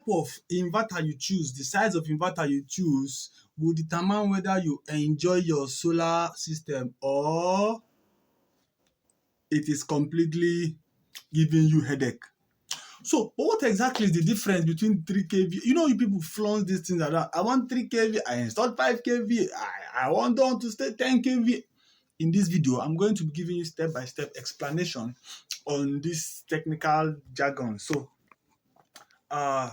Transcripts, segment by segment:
of inverter you choose, the size of inverter you choose will determine whether you enjoy your solar system or it is completely giving you headache. So, but what exactly is the difference between 3 kV? You know, you people flaunt these things around. I want 3 kV, I installed 5 kV, I want on to stay 10 kV. In this video, I'm going to be giving you step-by-step explanation on this technical jargon. So, uh,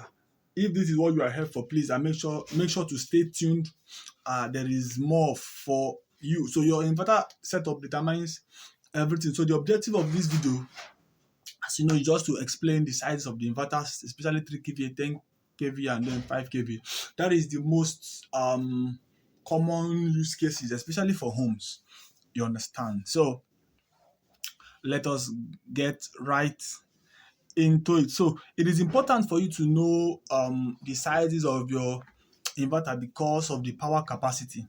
if this is what you are here for, please make sure to stay tuned. There is more for you. So your inverter setup determines everything. So the objective of this video, as you know, is just to explain the size of the inverters, especially 3 kVA, 10 kVA, and then 5 kVA. That is the most common use cases, especially for homes. You understand? So let us get right into it. So it is important for you to know the sizes of your inverter because of the power capacity.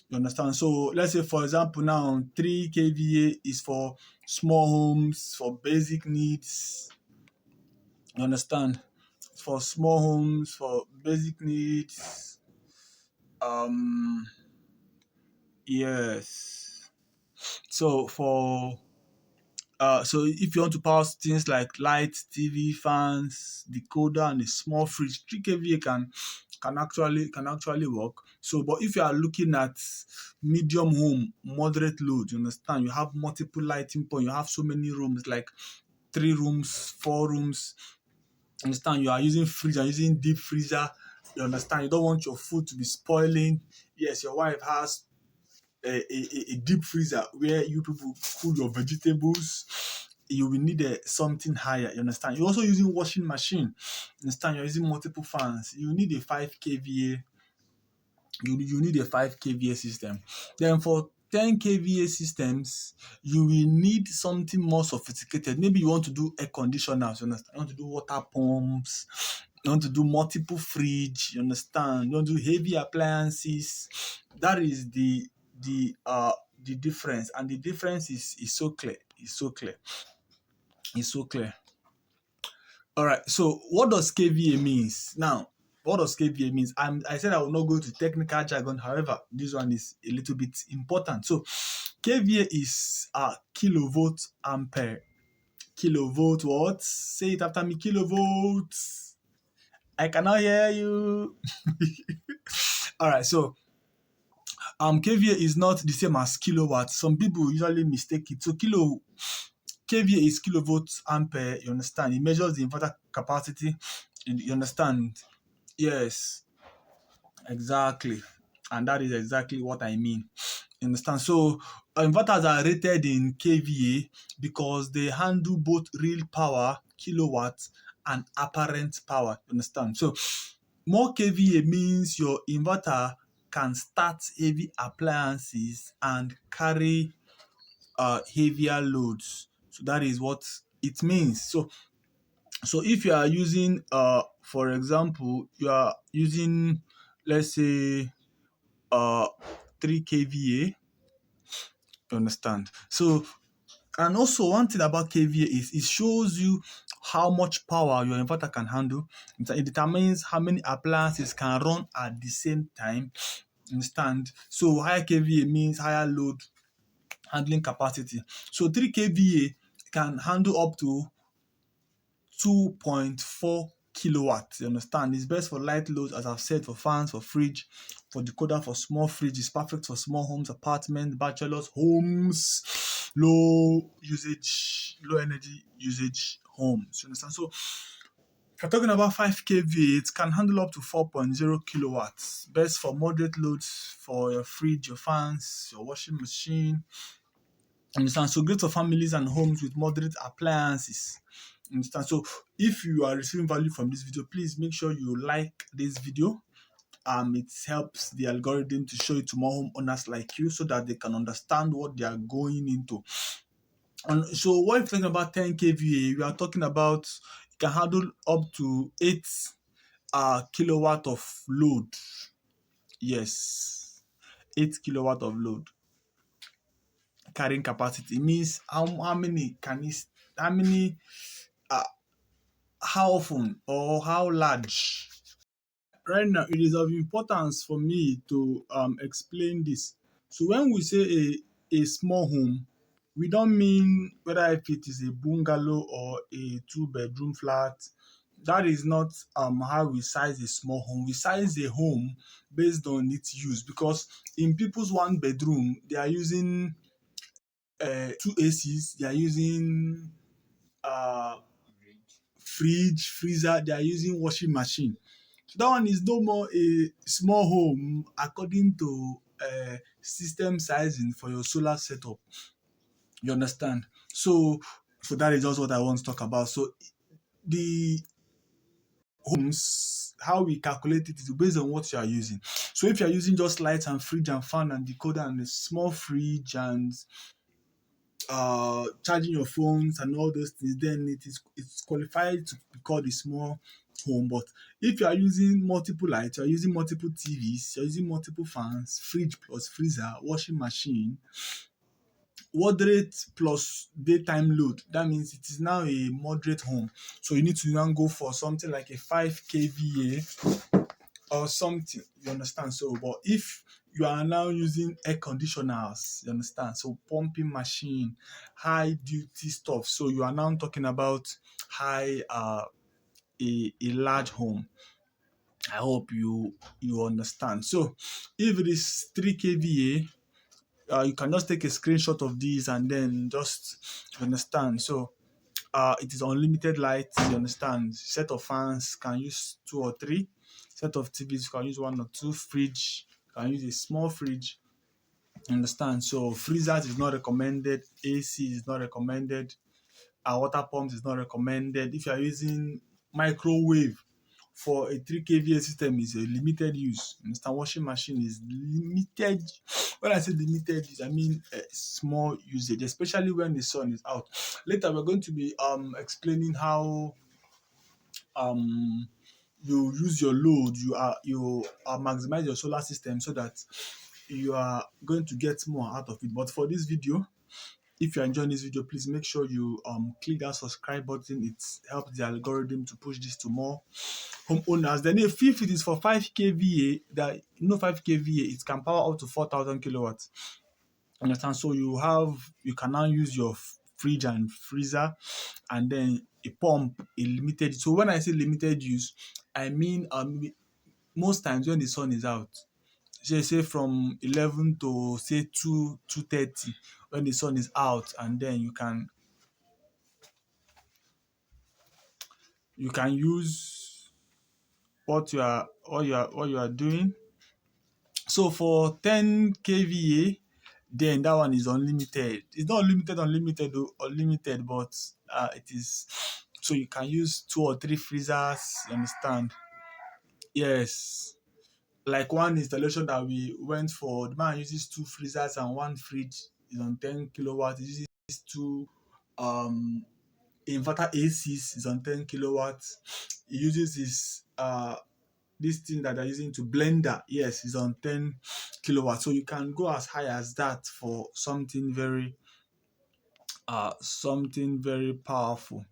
You understand? So let's say, for example, now 3 kVA is for small homes, for basic needs. You understand? For small homes, for basic needs. Um, yes. So so if you want to power things like lights, TV, fans, decoder, and a small fridge, 3 kVA can actually work. So, but if you are looking at medium home, moderate load, you understand, you have multiple lighting points, you have so many rooms, like 3 rooms, 4 rooms. Understand, you are using fridge, you are using deep freezer. You understand, you don't want your food to be spoiling. Yes, your wife has a deep freezer where you people cool your vegetables. You will need something higher. You understand? You're also using washing machine. You understand? You're using multiple fans. You need a 5 kVA. You need a 5 kVA system. Then for 10 kVA systems, you will need something more sophisticated. Maybe you want to do air conditioners. You understand? You want to do water pumps. You want to do multiple fridge. You understand? You want to do heavy appliances. That is the difference, and the difference is so clear. It's so clear. It's so clear. All right. So what does KVA means? Now, what does KVA means? I said I will not go to technical jargon. However, this one is a little bit important. So KVA is kilovolt ampere. Kilovolt what? Say it after me. Kilovolts. I cannot hear you. All right. So KVA is not the same as kilowatt. Some people usually mistake it. So KVA is kilovolt ampere. You understand? It measures the inverter capacity. You understand? Yes, exactly. And that is exactly what I mean. You understand? So inverters are rated in kVA because they handle both real power, kilowatts, and apparent power. You understand? So more kVA means your inverter can start heavy appliances and carry heavier loads. So that is what it means. So if you are using for example, you are using, let's say, uh 3 kVA, you understand. So, and also one thing about kVA is it shows you how much power your inverter can handle. It determines how many appliances can run at the same time. Understand? So higher kVA means higher load handling capacity. So 3 kVA can handle up to 2.4 kilowatts. You understand? It's best for light loads, as I've said, for fans, for fridge, for decoder, for small fridge. It's perfect for small homes, apartments, bachelors, homes, low energy usage homes. You understand? So if you're talking about 5 kVA, it can handle up to 4.0 kilowatts. Best for moderate loads for your fridge, your fans, your washing machine. Understand? So great for families and homes with moderate appliances. Understand? So if you are receiving value from this video, please make sure you like this video. It helps the algorithm to show it to more homeowners like you so that they can understand what they are going into. And so what if you're talking about 10 kVA, we are talking about it can handle up to 8 kilowatt of load. Yes, 8 kilowatt of load carrying capacity. It means how many can it how many how often or how large. Right now, it is of importance for me to explain this. So when we say a small home, we don't mean whether if it is a bungalow or a two-bedroom flat. That is not how we size a small home. We size a home based on its use, because in people's one bedroom, they are using two ACs, they are using uh, fridge, freezer, they are using washing machine. So that one is no more a small home according to system sizing for your solar setup. You understand? So that is just what I want to talk about. So the homes, how we calculate it is based on what you are using. So if you are using just lights and fridge and fan and decoder and a small fridge and charging your phones and all those things, then it's qualified to be called a small home. But if you are using multiple lights, you are using multiple TVs, you're using multiple fans, fridge plus freezer, washing machine, moderate plus daytime load, that means it is now a moderate home. So you need to now go for something like a 5 kVA or something. You understand? So, but if you are now using air conditioners, you understand? So, pumping machine, high duty stuff. So, you are now talking about high, a large home. I hope you understand. So, if it is 3 kVA, you can just take a screenshot of these and then just understand. So, it is unlimited light, you understand. Set of fans can use two or three. Set of TVs can use one or two. Fridge can use a small fridge. Understand? So freezers is not recommended. AC is not recommended. Water pumps is not recommended. If you are using microwave for a 3 kVA system, is a limited use. Understand? Washing machine is limited. When I say limited use, I mean small usage, especially when the sun is out. Later, we're going to be explaining how um you use your load, you maximize your solar system so that you are going to get more out of it. But for this video, if you're enjoying this video, please make sure you click that subscribe button. It helps the algorithm to push this to more homeowners. Then if it is for 5 kVA, that 5 kVA, it can power up to 4,000 kilowatts. Understand? So you can now use your fridge and freezer, and then a pump, a limited. So when I say limited use, I mean most times when the sun is out, say from 11 to say 2:30, when the sun is out, and then you can use what you are doing. So for 10 kVA, then that one is unlimited. It's not unlimited though, unlimited, but it is. So you can use two or three freezers. You understand? Yes. Like one installation that we went for, the man uses two freezers and one fridge is on 10 kilowatts. He uses two um inverter ACs is on 10 kilowatts. He uses his this thing that they're using to blender, yes, is on 10 kilowatts. So you can go as high as that for something very powerful.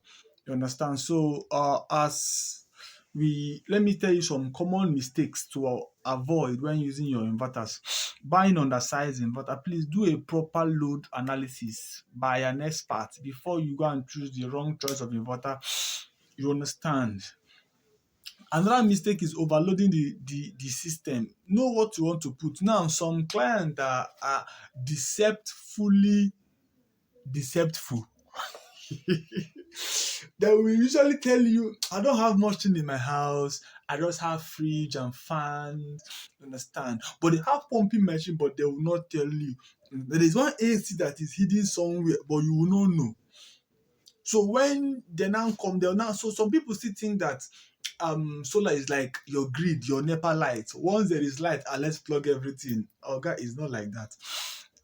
You understand? So as we let me tell you some common mistakes to avoid when using your inverters. Buying undersized inverter, please do a proper load analysis by an expert before you go and choose the wrong choice of inverter. You understand? Another mistake is overloading the system. Know what you want to put. Now, some clients are deceptively deceptful. They will usually tell you, I don't have much thing in my house. I just have fridge and fans. You understand? But they have pumping machine, but they will not tell you. There is one AC that is hidden somewhere, but you will not know. So when they now come, they'll now. So some people still think that solar is like your grid, your NEPA light. Once there is light, let's plug everything. Okay, it's not like that.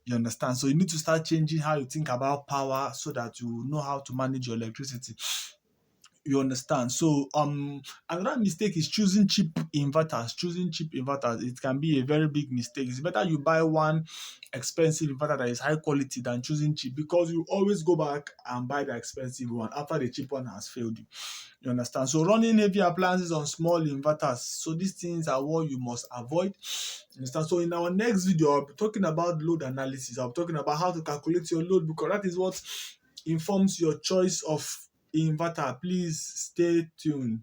You understand? So you need to start changing how you think about power so that you know how to manage your electricity. You understand? So another mistake is choosing cheap inverters. Choosing cheap inverters, it can be a very big mistake. It's better you buy one expensive inverter that is high quality than choosing cheap, because you always go back and buy the expensive one after the cheap one has failed you. You understand? So running heavy appliances on small inverters. So these things are what you must avoid. You understand? So in our next video, I'll be talking about load analysis. I'll be talking about how to calculate your load, because that is what informs your choice of inverter. Please stay tuned.